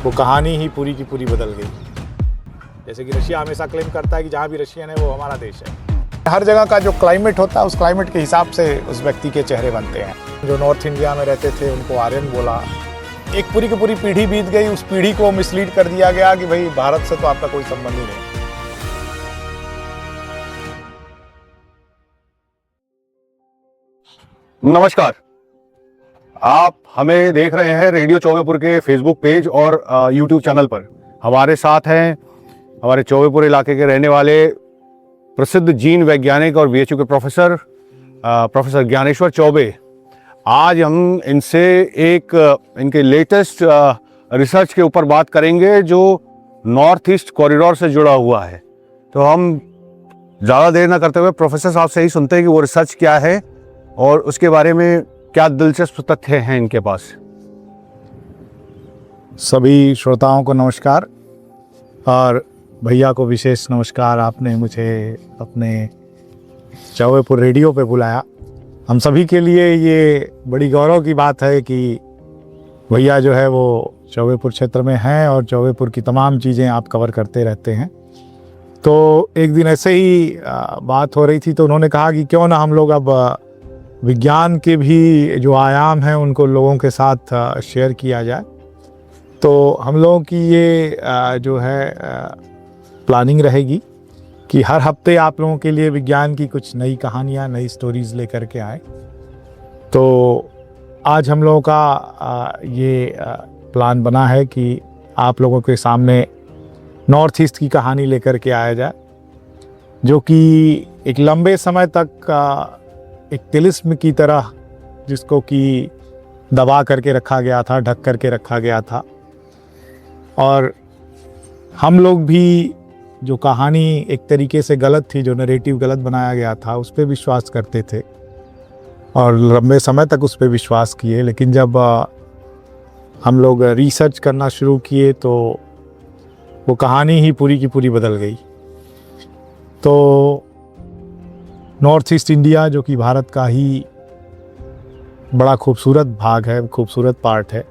वो कहानी ही पूरी की पूरी बदल गई। जैसे कि रशिया हमेशा क्लेम करता है कि जहाँ भी रशियन है वो हमारा देश है। हर जगह का जो क्लाइमेट होता है उस क्लाइमेट के हिसाब से उस व्यक्ति के चेहरे बनते हैं। जो नॉर्थ इंडिया में रहते थे उनको आर्यन बोला। एक पूरी की पूरी पीढ़ी बीत गई, उस पीढ़ी को मिसलीड कर दिया गया कि भाई भारत से तो आपका कोई संबंध ही नहीं। नमस्कार, आप हमें देख रहे हैं रेडियो चौबेपुर के फेसबुक पेज और यूट्यूब चैनल पर। हमारे साथ हैं हमारे चौबेपुर इलाके के रहने वाले प्रसिद्ध जीन वैज्ञानिक और बीएचयू के प्रोफेसर ज्ञानेश्वर चौबे। आज हम इनसे इनके लेटेस्ट रिसर्च के ऊपर बात करेंगे जो नॉर्थ ईस्ट कॉरिडोर से जुड़ा हुआ है। तो हम ज़्यादा देर ना करते हुए प्रोफेसर साहब से ही सुनते हैं कि वो रिसर्च क्या है और उसके बारे में क्या दिलचस्प तथ्य हैं इनके पास। सभी श्रोताओं को नमस्कार और भैया को विशेष नमस्कार। आपने मुझे अपने चौबेपुर रेडियो पे बुलाया। हम सभी के लिए ये बड़ी गौरव की बात है कि भैया जो है वो चौबेपुर क्षेत्र में हैं और चौबेपुर की तमाम चीज़ें आप कवर करते रहते हैं। तो एक दिन ऐसे ही बात हो रही थी तो उन्होंने कहा कि क्यों ना हम लोग अब विज्ञान के भी जो आयाम हैं उनको लोगों के साथ शेयर किया जाए। तो हम लोगों की ये जो है प्लानिंग रहेगी कि हर हफ्ते आप लोगों के लिए विज्ञान की कुछ नई कहानियाँ, नई स्टोरीज़ लेकर के आए। तो आज हम लोगों का ये प्लान बना है कि आप लोगों के सामने नॉर्थ ईस्ट की कहानी लेकर के आया जाए, जो कि एक लंबे समय तक एक तिलिस्म की तरह जिसको कि दबा करके रखा गया था, ढक करके रखा गया था। और हम लोग भी जो कहानी एक तरीके से गलत थी, जो नरेटिव गलत बनाया गया था, उस पर विश्वास करते थे और लंबे समय तक उस पर विश्वास किए। लेकिन जब हम लोग रिसर्च करना शुरू किए तो वो कहानी ही पूरी की पूरी बदल गई। तो नॉर्थ ईस्ट इंडिया जो कि भारत का ही बड़ा खूबसूरत भाग है, खूबसूरत पार्ट है,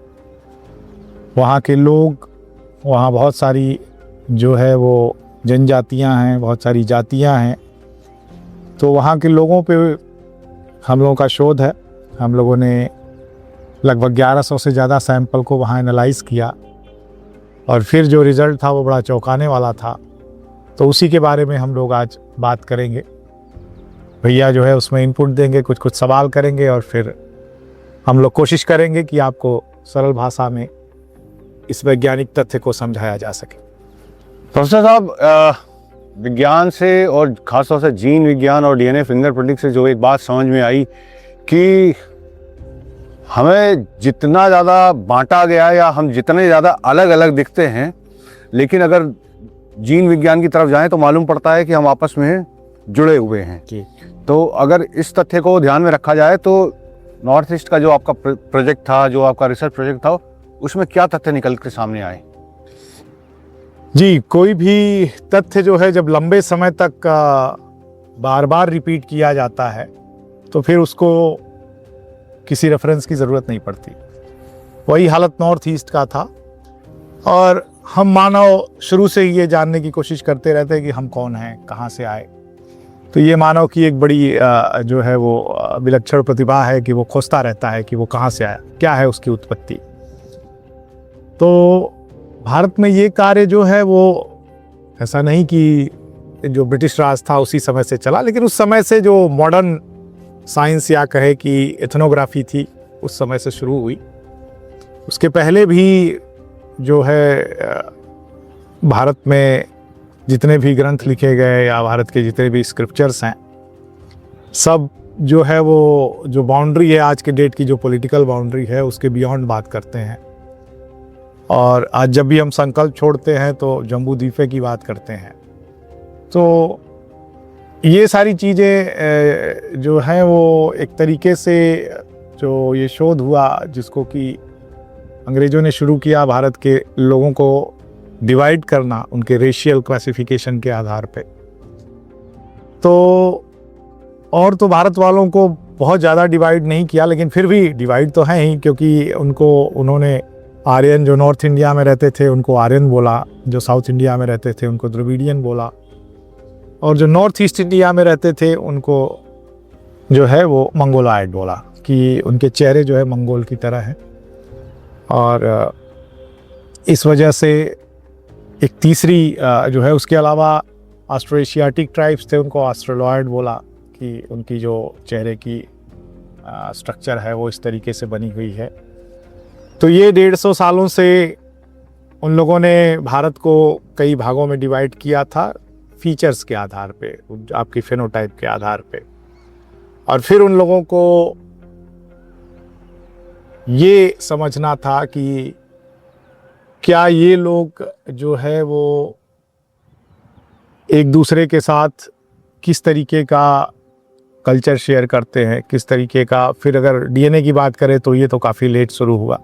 वहाँ के लोग, वहाँ बहुत सारी जो है वो जनजातियाँ हैं, बहुत सारी जातियाँ हैं। तो वहाँ के लोगों पे हम लोगों का शोध है। हम लोगों ने लगभग 1100 से ज़्यादा सैंपल को वहाँ एनालाइज़ किया और फिर जो रिज़ल्ट था वो बड़ा चौंकाने वाला था। तो उसी के बारे में हम लोग आज बात करेंगे। भैया जो है उसमें इनपुट देंगे, कुछ कुछ सवाल करेंगे और फिर हम लोग कोशिश करेंगे कि आपको सरल भाषा में इस वैज्ञानिक तथ्य को समझाया जा सके। प्रोफेसर साहब, विज्ञान से और ख़ासतौर से जीन विज्ञान और डीएनए फिंगरप्रिंटिंग से जो एक बात समझ में आई कि हमें जितना ज़्यादा बांटा गया या हम जितने ज़्यादा अलग अलग दिखते हैं, लेकिन अगर जीन विज्ञान की तरफ जाएं तो मालूम पड़ता है कि हम आपस में जुड़े हुए हैं जी। तो अगर इस तथ्य को ध्यान में रखा जाए तो नॉर्थ ईस्ट का जो आपका प्रोजेक्ट था, जो आपका रिसर्च प्रोजेक्ट था, उसमें क्या तथ्य निकल के सामने आए? जी, कोई भी तथ्य जो है जब लंबे समय तक बार बार रिपीट किया जाता है तो फिर उसको किसी रेफरेंस की ज़रूरत नहीं पड़ती। वही हालत नॉर्थ ईस्ट का था और हम मानव शुरू से ये जानने की कोशिश करते रहते हैं कि हम कौन हैं, कहाँ से आए। तो ये मानव की एक बड़ी जो है वो विलक्षण प्रतिभा है कि वो खोजता रहता है कि वो कहाँ से आया, क्या है उसकी उत्पत्ति। तो भारत में ये कार्य जो है वो ऐसा नहीं कि जो ब्रिटिश राज था उसी समय से चला, लेकिन उस समय से जो मॉडर्न साइंस या कहे कि एथनोग्राफी थी उस समय से शुरू हुई। उसके पहले भी जो है भारत में जितने भी ग्रंथ लिखे गए या भारत के जितने भी स्क्रिप्चर्स हैं, सब जो है वो जो बाउंड्री है आज के डेट की, जो पॉलिटिकल बाउंड्री है, उसके बियॉन्ड बात करते हैं। और आज जब भी हम संकल्प छोड़ते हैं तो जम्बू द्वीपे की बात करते हैं। तो ये सारी चीज़ें जो हैं वो एक तरीके से जो ये शोध हुआ जिसको कि अंग्रेज़ों ने शुरू किया भारत के लोगों को डिवाइड करना उनके रेशियल क्लासिफिकेशन के आधार पे। तो और तो भारत वालों को बहुत ज़्यादा डिवाइड नहीं किया, लेकिन फिर भी डिवाइड तो है ही, क्योंकि उन्होंने आर्यन जो नॉर्थ इंडिया में रहते थे उनको आर्यन बोला, जो साउथ इंडिया में रहते थे उनको द्रविडियन बोला, और जो नॉर्थ ईस्ट इंडिया में रहते थे उनको जो है वो मंगोलाइड बोला कि उनके चेहरे जो है मंगोल की तरह हैं। और इस वजह से एक तीसरी जो है, उसके अलावा ऑस्ट्रोएशियाटिक ट्राइब्स थे, उनको ऑस्ट्रेलॉयड बोला कि उनकी जो चेहरे की स्ट्रक्चर है वो इस तरीके से बनी हुई है। तो ये 150 सालों से उन लोगों ने भारत को कई भागों में डिवाइड किया था फीचर्स के आधार पे, आपकी फेनोटाइप के आधार पे। और फिर उन लोगों को ये समझना था कि क्या ये लोग जो है वो एक दूसरे के साथ किस तरीके का कल्चर शेयर करते हैं, किस तरीके का। फिर अगर डीएनए की बात करें तो ये तो काफ़ी लेट शुरू हुआ,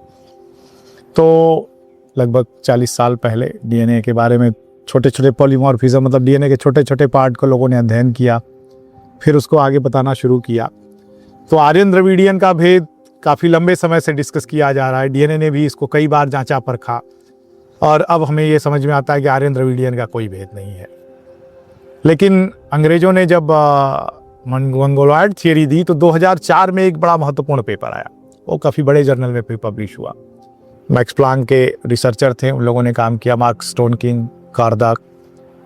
तो लगभग 40 साल पहले डीएनए के बारे में छोटे छोटे पॉलीमॉर्फिज्म, मतलब डीएनए के छोटे छोटे पार्ट को लोगों ने अध्ययन किया, फिर उसको आगे बताना शुरू किया। तो आर्यन द्रविडियन का भेद काफ़ी लंबे समय से डिस्कस किया जा रहा है। डीएनए ने भी इसको कई बार जांचा परखा, और अब हमें ये समझ में आता है कि आर्यन द्रविडियन का कोई भेद नहीं है। लेकिन अंग्रेज़ों ने जब मंगोलॉयड थियरी दी तो 2004 में एक बड़ा महत्वपूर्ण पेपर आया, वो काफ़ी बड़े जर्नल में पब्लिश हुआ। मैक्स प्लांक के रिसर्चर थे, उन लोगों ने काम किया, मार्क स्टोनकिंग, कार्दाक,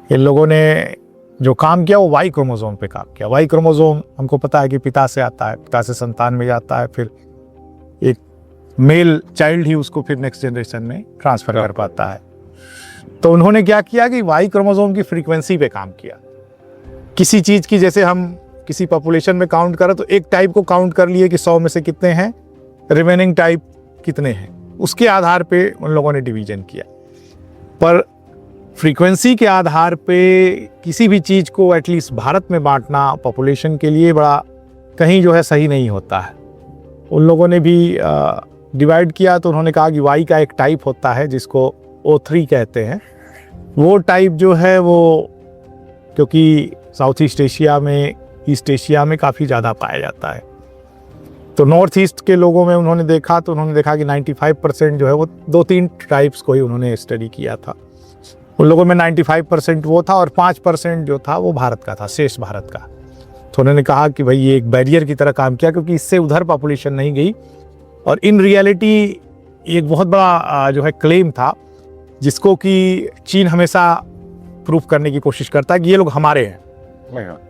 इन लोगों ने जो काम किया वो वाई क्रोमोसोम पे काम किया। वाई क्रोमोसोम हमको पता है कि पिता से आता है, पिता से संतान में जाता है, फिर एक मेल चाइल्ड ही उसको फिर नेक्स्ट जनरेशन में ट्रांसफर कर पाता है। तो उन्होंने क्या किया कि वाई क्रोमोसोम की फ्रीक्वेंसी पे काम किया। किसी चीज़ की, जैसे हम किसी पॉपुलेशन में काउंट करें तो एक टाइप को काउंट कर लिए कि 100 में से कितने हैं, रिमेनिंग टाइप कितने हैं, उसके आधार पे उन लोगों ने डिवीजन किया। पर फ्रीक्वेंसी के आधार पे किसी भी चीज़ को एटलीस्ट भारत में बांटना पॉपुलेशन के लिए बड़ा कहीं जो है सही नहीं होता है। उन लोगों ने भी डिवाइड किया, तो उन्होंने कहा कि वाई का एक टाइप होता है जिसको O3 कहते हैं। वो टाइप जो है वो, क्योंकि साउथ ईस्ट एशिया में, ईस्ट एशिया में काफ़ी ज़्यादा पाया जाता है, तो नॉर्थ ईस्ट के लोगों में उन्होंने देखा कि 95% जो है वो 2-3 ट्राइब्स को ही उन्होंने स्टडी किया था। उन लोगों में 95% वो था, और 5% जो था वो भारत का था, शेष भारत का। तो उन्होंने कहा कि भाई ये एक बैरियर की तरह काम किया, क्योंकि इससे उधर पॉपुलेशन नहीं गई। और इन रियलिटी एक बहुत बड़ा जो है क्लेम था, जिसको कि चीन हमेशा प्रूफ करने की कोशिश करता है कि ये लोग हमारे हैं।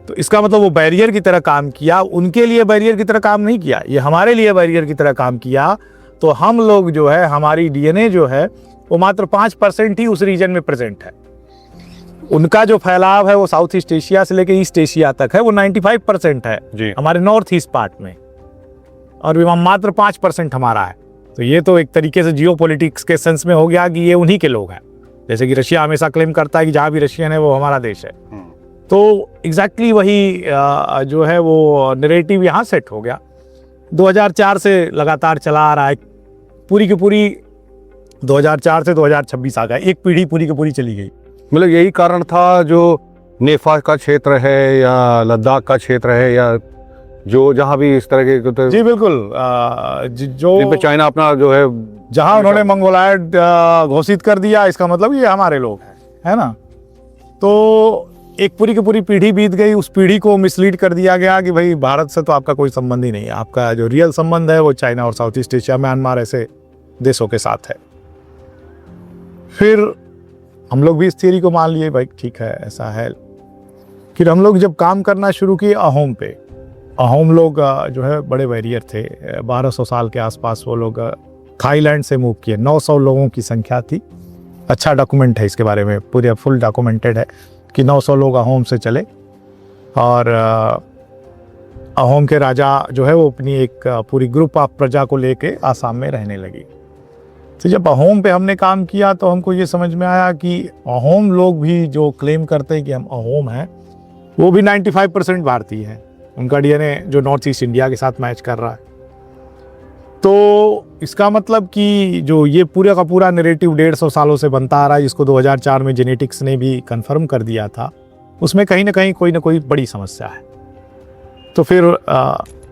तो इसका मतलब वो बैरियर की तरह काम किया, उनके लिए बैरियर की तरह काम नहीं किया, ये हमारे लिए बैरियर की तरह काम किया। तो हम लोग जो है, हमारी डीएनए जो है वो मात्र 5% ही उस रीजन में प्रेजेंट है। उनका जो फैलाव है वो साउथ ईस्ट एशिया से लेकर ईस्ट एशिया तक है, वो 95% है जी। हमारे नॉर्थ ईस्ट पार्ट में, और मात्र 5% हमारा है। तो ये तो एक तरीके से जियोपॉलिटिक्स के सेंस में हो गया कि ये उन्हीं के लोग हैं। जैसे कि रशिया हमेशा क्लेम करता है कि जहाँ भी रशियन है वो हमारा देश है। तो एग्जैक्टली वही जो है वो नैरेटिव यहाँ सेट हो गया। 2004 से लगातार चला आ रहा है, पूरी की पूरी 2004 से 2026 आ गया, एक पीढ़ी पूरी की पूरी चली गई। मतलब यही कारण था जो नेपाल का क्षेत्र है या लद्दाख का क्षेत्र है, या जो जहाँ भी इस तरह के जी बिल्कुल, जो चाइना अपना जो है, जहाँ उन्होंने मंगोलायड घोषित कर दिया, इसका मतलब ये हमारे लोग हैं, है ना। तो एक पूरी की पूरी पीढ़ी बीत गई, उस पीढ़ी को मिसलीड कर दिया गया कि भाई भारत से तो आपका कोई संबंध ही नहीं है, आपका जो रियल संबंध है वो चाइना और साउथ ईस्ट एशिया, म्यांमार ऐसे देशों के साथ है। फिर हम लोग भी इस थियरी को मान लिए, भाई ठीक है ऐसा है। फिर हम लोग जब काम करना शुरू किए अहोम पे, अहोम लोग जो है बड़े वैरियर थे, 1200 साल के आसपास वो लोग थाईलैंड से मूव किए, 900 लोगों की संख्या थी। अच्छा डॉक्यूमेंट है इसके बारे में, पूरे फुल डॉक्यूमेंटेड है कि 900 लोग अहोम से चले, और अहोम के राजा जो है वो अपनी एक पूरी ग्रुप ऑफ प्रजा को लेके आसाम में रहने लगी। तो जब अहोम पे हमने काम किया तो हमको ये समझ में आया कि अहोम लोग भी जो क्लेम करते हैं कि हम अहोम हैं, वो भी 95% भारतीय हैं। उनका डीएनए जो नॉर्थ ईस्ट इंडिया के साथ मैच कर रहा है। तो इसका मतलब कि जो ये पूरा का पूरा नैरेटिव 150 सालों से बनता आ रहा है, जिसको 2004 में जेनेटिक्स ने भी कंफर्म कर दिया था, उसमें कहीं ना कहीं कोई ना कोई बड़ी समस्या है। तो फिर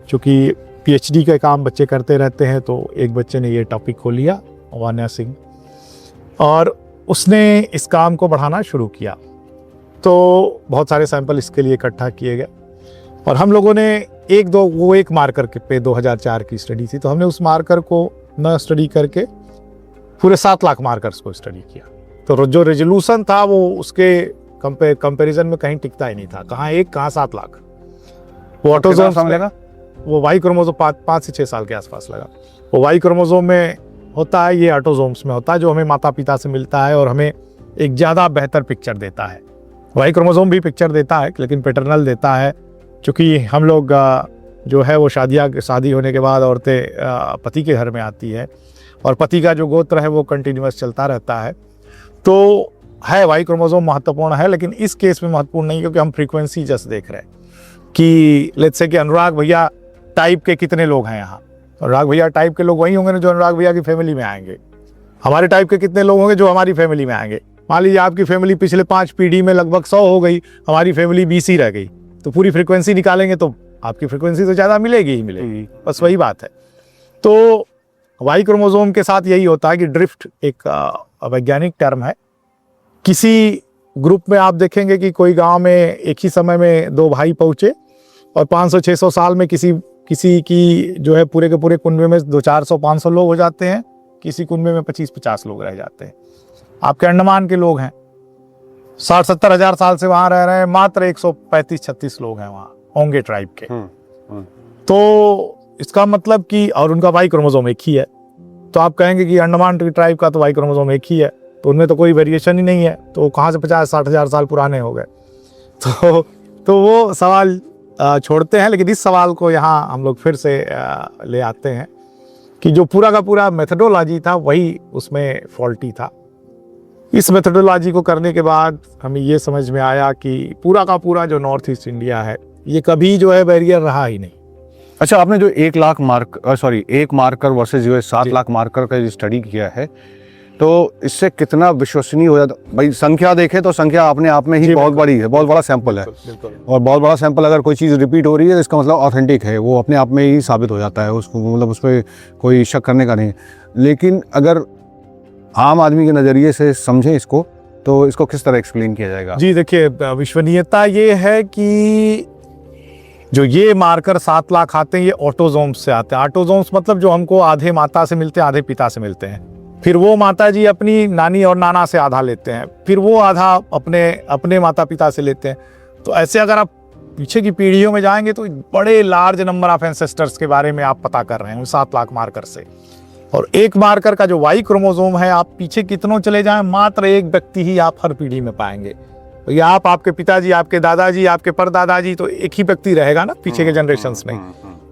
चूँकि पीएचडी का काम बच्चे करते रहते हैं, तो एक बच्चे ने ये टॉपिक को लिया वान्या सिंह, और उसने इस काम को बढ़ाना शुरू किया। तो बहुत सारे सैंपल इसके लिए इकट्ठा किए गए और हम लोगों ने एक मार्कर पे 2004 की स्टडी थी, तो हमने उस मार्कर को न स्टडी करके पूरे 7 लाख मार्कर्स को स्टडी किया। तो जो रेजोल्यूशन था वो उसके कंपैरिजन में कहीं टिकता ही नहीं था, कहाँ 1 कहाँ 7 लाख। वो ऑटोजोम लगा, वो वाई क्रोमोसोम 5 से 6 साल के आसपास लगा। वो वाई क्रोमोसोम में होता है, ये ऑटोजोम्स में होता है, जो हमें माता पिता से मिलता है और हमें एक ज़्यादा बेहतर पिक्चर देता है। वाई क्रोमोसोम भी पिक्चर देता है लेकिन पैटर्नल देता है, क्योंकि हम लोग जो है वो शादी होने के बाद औरतें पति के घर में आती है और पति का जो गोत्र है वो कंटिन्यूअस चलता रहता है। तो है वाई क्रोमोसोम महत्वपूर्ण है, लेकिन इस केस में महत्वपूर्ण नहीं, क्योंकि हम फ्रीक्वेंसी जस्ट देख रहे हैं कि लेट्स से कि अनुराग भैया टाइप के कितने लोग हैं यहाँ। अनुराग भैया टाइप के लोग वही होंगे ना जो अनुराग भैया की फैमिली में आएंगे। हमारे टाइप के कितने लोग होंगे जो हमारी फैमिली में आएंगे। मान लीजिए आपकी फैमिली पिछले 5 पीढ़ी में लगभग 100 हो गई, हमारी फैमिली 20 ही रह गई, तो पूरी फ्रीक्वेंसी निकालेंगे तो आपकी फ्रीक्वेंसी तो ज़्यादा मिलेगी ही मिलेगी। बस वही बात है। तो वाई क्रोमोसोम के साथ यही होता है कि ड्रिफ्ट एक वैज्ञानिक टर्म है। किसी ग्रुप में आप देखेंगे कि कोई गांव में एक ही समय में 2 भाई पहुंचे और 500-600 साल में किसी की जो है पूरे के पूरे कुनबे में 200-400-500 लोग हो जाते हैं, किसी कुनबे में 25-50 लोग रह जाते हैं। आपके अंडमान के लोग हैं 60-70 हजार साल से वहां रह रहे हैं, मात्र 135-36 लोग हैं वहां ओंगे ट्राइब के। तो इसका मतलब कि, और उनका वाई क्रोमोसोम एक ही है, तो आप कहेंगे कि अंडमान ट्राइब का तो वाई क्रोमोसोम एक ही है, तो उनमें तो कोई वेरिएशन ही नहीं है, तो कहाँ से 50-60 हजार साल पुराने हो गए। तो वो सवाल छोड़ते हैं, लेकिन इस सवाल को यहाँ हम लोग फिर से ले आते हैं कि जो पूरा का पूरा मेथडोलॉजी था वही उसमें फॉल्टी था। इस मेथडोलॉजी को करने के बाद हमें ये समझ में आया कि पूरा का पूरा जो नॉर्थ ईस्ट इंडिया है ये कभी जो है बैरियर रहा ही नहीं। अच्छा, आपने जो 1 मार्कर वर्सेस जो है 7 लाख मार्कर का स्टडी किया है, तो इससे कितना विश्वसनीय हो जाता भाई? संख्या देखें तो संख्या अपने आप में ही बहुत बड़ी है, बहुत बड़ा सैंपल है, और बहुत बड़ा सैंपल अगर कोई चीज़ रिपीट हो रही है तो इसका मतलब ऑथेंटिक है, वो अपने आप में ही साबित हो जाता है, उसको मतलब उस पर कोई शक करने का नहीं। लेकिन अगर आम आदमी के नज़रिए से समझें इसको, तो इसको किस तरह एक्सप्लेन किया जाएगा? जी देखिए, विश्वसनीयता ये है कि जो ये मार्कर 7 लाख आते हैं ये ऑटोजोम्स से आते हैं। ऑटोजोम्स मतलब जो हमको आधे माता से मिलते हैं आधे पिता से मिलते हैं, फिर वो माता जी अपनी नानी और नाना से आधा लेते हैं, फिर वो आधा अपने माता पिता से लेते हैं। तो ऐसे अगर आप पीछे की पीढ़ियों में जाएंगे तो बड़े लार्ज नंबर ऑफ एंसेस्टर्स के बारे में आप पता कर रहे हैं 7 लाख मार्कर से। और एक मार्कर का जो वाई क्रोमोसोम है, आप पीछे कितनों चले जाएं, मात्र एक व्यक्ति ही आप हर पीढ़ी में पाएंगे। तो ये आपके पिताजी, आपके दादाजी, आपके परदादाजी, तो एक ही व्यक्ति रहेगा ना पीछे के जनरेशन्स में।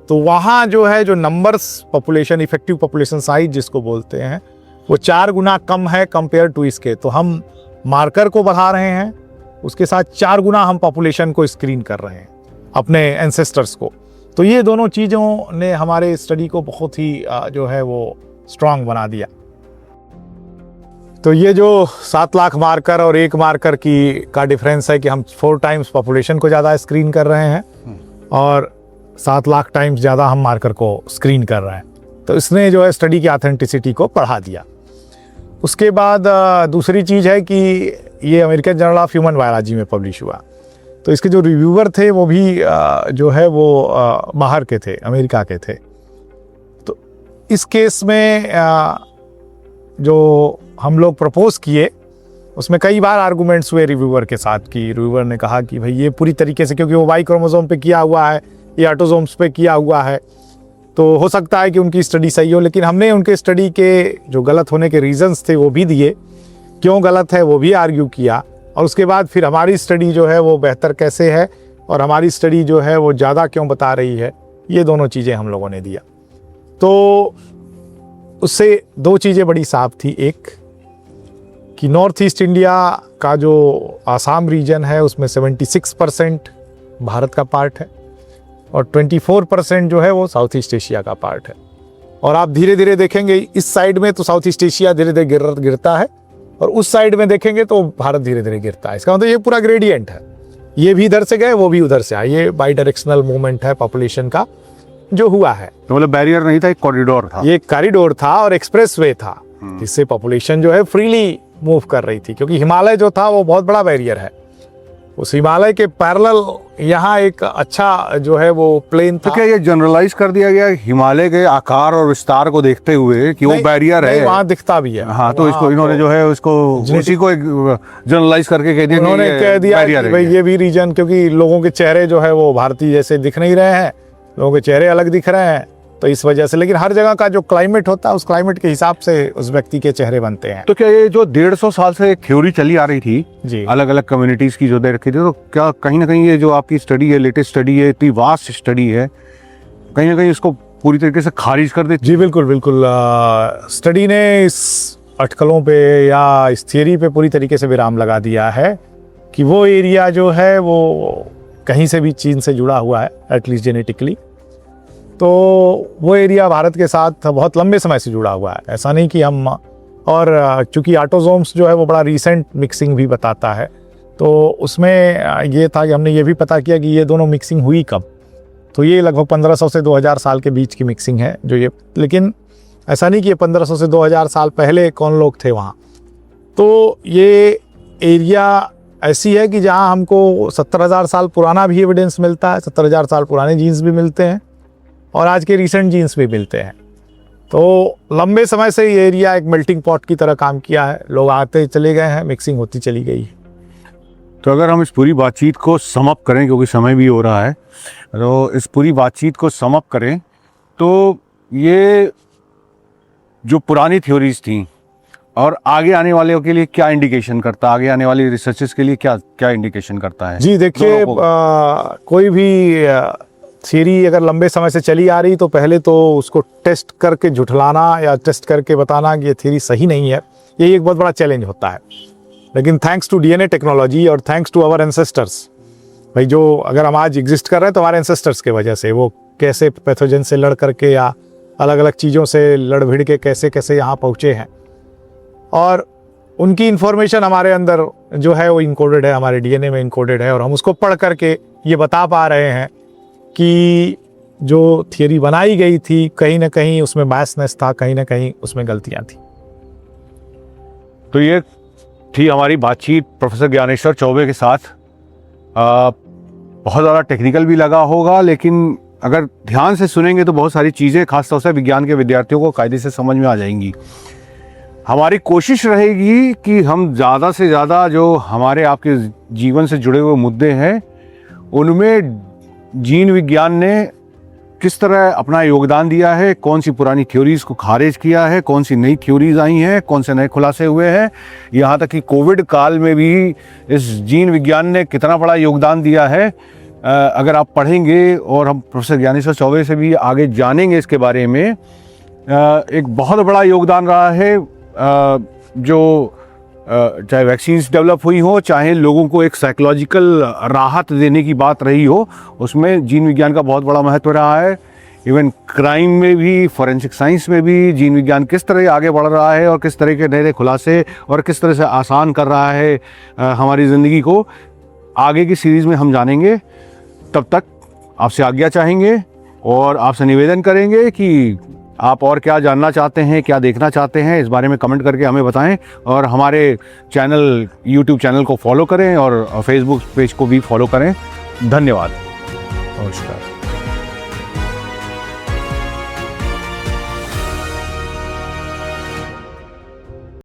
तो वहाँ जो है जो numbers, population, effective population size जिसको बोलते हैं, वो 4 गुना कम है कंपेयर टू इसके। तो हम मार्कर को बढ़ा रहे हैं, उसके साथ 4 गुना हम पॉपुलेशन को स्क्रीन कर रहे हैं, अपने एंसेस्टर्स को। तो ये दोनों चीज़ों ने हमारे स्टडी को बहुत ही जो है वो स्ट्रांग बना दिया। तो ये जो 7 लाख मार्कर और एक मार्कर का डिफरेंस है कि हम 4 टाइम्स पॉपुलेशन को ज़्यादा स्क्रीन कर रहे हैं और 7 लाख टाइम्स ज़्यादा हम मार्कर को स्क्रीन कर रहे हैं। तो इसने जो है स्टडी की ऑथेंटिसिटी को बढ़ा दिया। उसके बाद दूसरी चीज़ है कि ये American journal of human biology में पब्लिश हुआ। तो इसके जो रिव्यूअर थे वो भी जो है वो बाहर के थे, अमेरिका के थे। तो इस केस में जो हम लोग प्रपोज किए उसमें कई बार आर्गूमेंट्स हुए रिव्यूअर के साथ कि रिव्यूअर ने कहा कि भाई ये पूरी तरीके से, क्योंकि वो वाई क्रोमोसोम पे किया हुआ है, ये ऑटोजोम्स पे किया हुआ है, तो हो सकता है कि उनकी स्टडी सही हो। लेकिन हमने उनके स्टडी के जो गलत होने के रीजंस थे वो भी दिए, क्यों गलत है वो भी आर्ग्यू किया, और उसके बाद फिर हमारी स्टडी जो है वो बेहतर कैसे है और हमारी स्टडी जो है वो ज़्यादा क्यों बता रही है, ये दोनों चीज़ें हम लोगों ने दिया। तो उससे 2 चीज़ें बड़ी साफ थी। एक कि नॉर्थ ईस्ट इंडिया का जो आसाम रीजन है उसमें 76% भारत का पार्ट है और 24% जो है वो साउथ ईस्ट एशिया का पार्ट है। और आप धीरे धीरे देखेंगे इस साइड में तो साउथ ईस्ट एशिया धीरे धीरे गिरता है और उस साइड में देखेंगे तो भारत धीरे धीरे गिरता है। इसका मतलब ये पूरा ग्रेडियंट है, ये भी इधर से गए वो भी उधर से आए, ये बाई डायरेक्शनल मूवमेंट है पॉपुलेशन का जो हुआ है। तो मतलब बैरियर नहीं था, एक कॉरिडोर था। ये कॉरिडोर था और एक्सप्रेस वे था। जिससे पॉपुलेशन जो है फ्रीली मूव कर रही थी, क्योंकि हिमालय जो था वो बहुत बड़ा बैरियर है। उस हिमालय के पैरेलल यहाँ एक अच्छा जो है वो प्लेन था। तो क्या ये जनरलाइज कर दिया गया हिमालय के आकार और विस्तार को देखते हुए कि वो बैरियर है? वहाँ दिखता भी है। हाँ, तो इसको इन्होंने जो है उसको उसी को एक जनरलाइज करके कह दिया, उन्होंने कह दिया कि भाई ये भी रीजन, क्योंकि लोगों के चेहरे जो है वो भारतीय जैसे दिख नहीं रहे हैं, लोगों के चेहरे अलग दिख रहे हैं, तो इस वजह से। लेकिन हर जगह का जो क्लाइमेट होता है उस क्लाइमेट के हिसाब से उस व्यक्ति के चेहरे बनते हैं। तो क्या ये जो 150 साल से एक थ्योरी चली आ रही थी जी, अलग अलग कम्युनिटीज की जो दे रखी थी, तो क्या कहीं ना कहीं ये जो आपकी स्टडी है, लेटेस्ट स्टडी है, इतनी वास्ट स्टडी है, कहीं ना कहीं इसको पूरी तरीके से खारिज कर देती? जी बिल्कुल बिल्कुल। स्टडी ने इस अटकलों पे या इस थियरी पे पूरी तरीके से विराम लगा दिया है कि वो एरिया जो है वो कहीं से भी चीन से जुड़ा हुआ है, एटलीस्ट जेनेटिकली। तो वो एरिया भारत के साथ बहुत लंबे समय से जुड़ा हुआ है, ऐसा नहीं कि हम। और चूंकि ऑटोजोम्स जो है वो बड़ा रीसेंट मिक्सिंग भी बताता है, तो उसमें ये था कि हमने ये भी पता किया कि ये दोनों मिक्सिंग हुई कब। तो ये लगभग 1500 से 2000 साल के बीच की मिक्सिंग है जो ये। लेकिन ऐसा नहीं कि ये 1500 से 2000 साल पहले कौन लोग थे वहाँ। तो ये एरिया ऐसी है कि जहाँ हमको 70,000 साल पुराना भी एविडेंस मिलता है, 70,000 साल पुराने जीन्स भी मिलते हैं और आज के रिसेंट जीन्स भी मिलते हैं। तो लंबे समय से ये एरिया एक मेल्टिंग पॉट की तरह काम किया है, लोग आते चले गए हैं, मिक्सिंग होती चली गई। तो अगर हम इस पूरी बातचीत को सम अप करें, क्योंकि समय भी हो रहा है, तो इस पूरी बातचीत को सम अप करें तो ये जो पुरानी थ्योरीज थी और आगे आने वाले के लिए क्या इंडिकेशन करता है, आगे आने वाली रिसर्चेस के लिए क्या क्या इंडिकेशन करता है? जी देखिए, कोई भी थियरी अगर लंबे समय से चली आ रही तो पहले तो उसको टेस्ट करके झुठलाना या टेस्ट करके बताना कि ये थियरी सही नहीं है, यही एक बहुत बड़ा चैलेंज होता है। लेकिन थैंक्स टू डीएनए टेक्नोलॉजी और थैंक्स टू आवर एंसेस्टर्स, भाई जो अगर हम आज एग्जिस्ट कर रहे हैं तो हमारे एंसेस्टर्स के वजह से, वो कैसे पैथोजन से लड़ करके या अलग अलग चीज़ों से लड़ भिड़ के कैसे कैसे यहाँ पहुँचे हैं, और उनकी इन्फॉर्मेशन हमारे अंदर जो है वो इनकोडेड है, हमारे डीएनए में इनकोडेड है, और हम उसको पढ़ करके ये बता पा रहे हैं कि जो थियरी बनाई गई थी कहीं ना कहीं उसमें बायसनेस था, कहीं ना कहीं उसमें गलतियां थी। तो ये थी हमारी बातचीत प्रोफेसर ज्ञानेश्वर चौबे के साथ। बहुत ज़्यादा टेक्निकल भी लगा होगा, लेकिन अगर ध्यान से सुनेंगे तो बहुत सारी चीज़ें खासतौर से विज्ञान के विद्यार्थियों को कायदे से समझ में आ जाएंगी। हमारी कोशिश रहेगी कि हम ज़्यादा से ज़्यादा जो हमारे आपके जीवन से जुड़े हुए मुद्दे हैं उनमें जीन विज्ञान ने किस तरह अपना योगदान दिया है, कौन सी पुरानी थ्योरीज को खारिज किया है, कौन सी नई थ्योरीज आई हैं, कौन से नए खुलासे हुए हैं, यहाँ तक कि कोविड काल में भी इस जीन विज्ञान ने कितना बड़ा योगदान दिया है। अगर आप पढ़ेंगे और हम प्रोफेसर ज्ञानेश्वर चौबे से भी आगे जानेंगे इसके बारे में, एक बहुत बड़ा योगदान रहा है जो चाहे वैक्सीन्स डेवलप हुई हो, चाहे लोगों को एक साइकोलॉजिकल राहत देने की बात रही हो, उसमें जीन विज्ञान का बहुत बड़ा महत्व रहा है। इवन क्राइम में भी, फॉरेंसिक साइंस में भी जीन विज्ञान किस तरह आगे बढ़ रहा है और किस तरह के नए नए खुलासे और किस तरह से आसान कर रहा है हमारी ज़िंदगी को, आगे की सीरीज़ में हम जानेंगे। तब तक आपसे आज्ञा चाहेंगे और आपसे निवेदन करेंगे कि आप और क्या जानना चाहते हैं, क्या देखना चाहते हैं, इस बारे में कमेंट करके हमें बताएं, और हमारे चैनल यूट्यूब चैनल को फॉलो करें और फेसबुक पेज को भी फॉलो करें। धन्यवाद। नमस्कार।